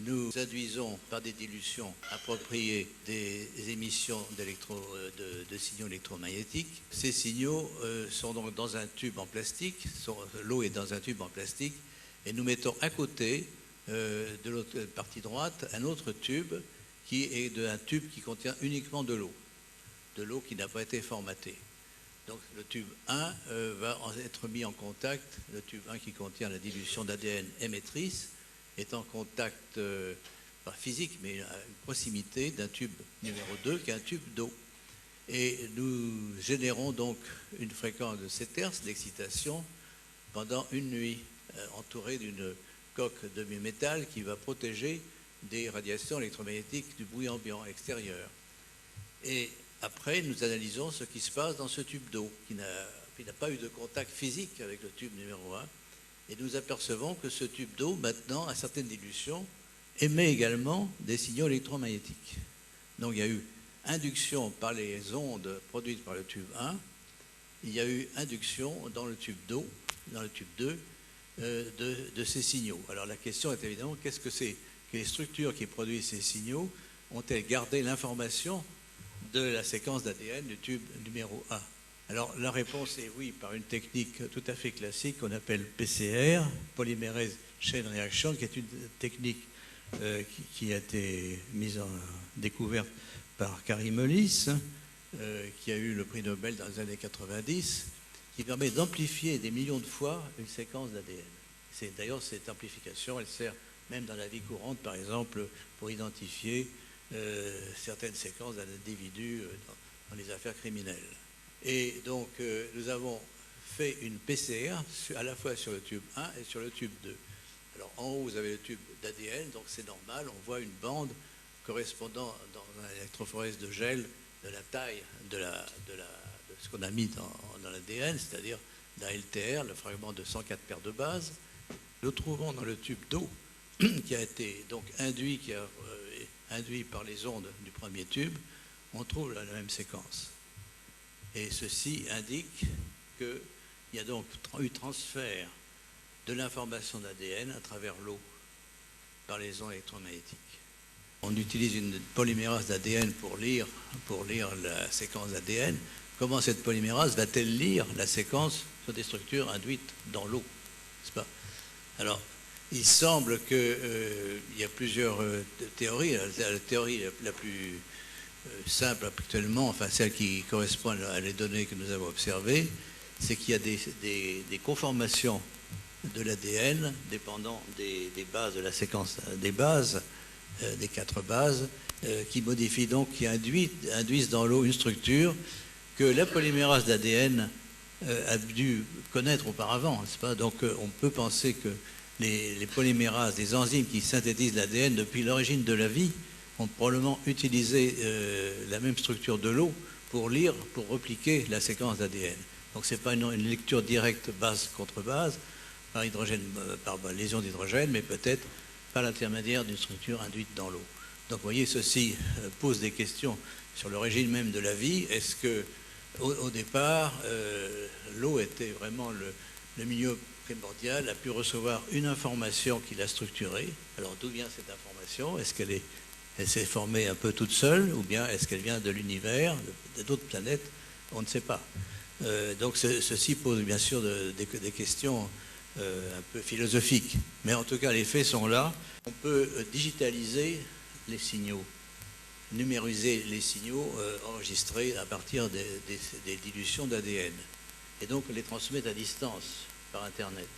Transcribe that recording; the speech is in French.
nous induisons par des dilutions appropriées des émissions de signaux électromagnétiques. Ces signaux sont donc dans un tube en plastique, l'eau est dans un tube en plastique, et nous mettons à côté, de l'autre partie droite, un autre tube qui est un tube qui contient uniquement de l'eau qui n'a pas été formatée. Donc le tube 1 va être mis en contact, le tube 1 qui contient la dilution d'ADN émettrice, est en contact, pas physique, mais à une proximité d'un tube numéro 2 qui est un tube d'eau. Et nous générons donc une fréquence de 7 Hz d'excitation pendant une nuit, entourée d'une coque de métal qui va protéger des radiations électromagnétiques du bruit ambiant extérieur. Et après, nous analysons ce qui se passe dans ce tube d'eau, qui n'a pas eu de contact physique avec le tube numéro 1. Et nous apercevons que ce tube d'eau, maintenant, à certaines dilutions, émet également des signaux électromagnétiques. Donc il y a eu induction par les ondes produites par le tube 1, il y a eu induction dans le tube d'eau, dans le tube 2, de ces signaux. Alors la question est évidemment, qu'est-ce que c'est que les structures qui produisent ces signaux ont-elles gardé l'information de la séquence d'ADN du tube numéro 1? Alors la réponse est oui, par une technique tout à fait classique qu'on appelle PCR, polymérase chain reaction, qui est une technique qui a été découverte par Kary Mullis, qui a eu le prix Nobel dans les années 90, qui permet d'amplifier des millions de fois une séquence d'ADN. D'ailleurs, cette amplification, elle sert même dans la vie courante, par exemple, pour identifier certaines séquences d'un individu dans les affaires criminelles. Et donc, nous avons fait une PCR à la fois sur le tube 1 et sur le tube 2. Alors, en haut, vous avez le tube d'ADN, donc c'est normal, on voit une bande correspondant dans un électrophorèse de gel de la taille de ce qu'on a mis dans l'ADN, c'est-à-dire la LTR, le fragment de 104 paires de bases. Nous trouvons dans le tube d'eau qui a été donc induit par les ondes du premier tube, on trouve la même séquence. Et ceci indique qu'il y a donc eu transfert de l'information d'ADN à travers l'eau par les ondes électromagnétiques. On utilise une polymérase d'ADN pour lire la séquence d'ADN. Comment cette polymérase va-t-elle lire la séquence sur des structures induites dans l'eau, n'est-ce pas? Alors, il semble qu'il y a plusieurs théories. La théorie la plus simple actuellement, enfin celle qui correspond à les données que nous avons observées, c'est qu'il y a des conformations de l'ADN dépendant des bases de la séquence des bases, des 4 bases, qui modifient donc, qui induisent dans l'eau une structure que la polymérase d'ADN a dû connaître auparavant, n'est-ce pas? Donc on peut penser que les polymérases, les enzymes qui synthétisent l'ADN depuis l'origine de la vie, ont probablement utilisé la même structure de l'eau pour repliquer la séquence d'ADN. Donc ce n'est pas une lecture directe base contre base, par lésion d'hydrogène, mais peut-être par l'intermédiaire d'une structure induite dans l'eau. Donc vous voyez, ceci pose des questions sur l'origine même de la vie. Est-ce que au départ, l'eau était vraiment le milieu primordial, a pu recevoir une information qui l'a structurée? Alors d'où vient cette information? Est-ce qu'elle s'est formée un peu toute seule, ou bien est-ce qu'elle vient de l'univers, d'autres planètes? On ne sait pas. Donc ceci pose bien sûr des questions un peu philosophiques. Mais en tout cas, les faits sont là. On peut digitaliser les signaux, numériser les signaux enregistrés à partir des dilutions d'ADN, et donc les transmettre à distance par Internet.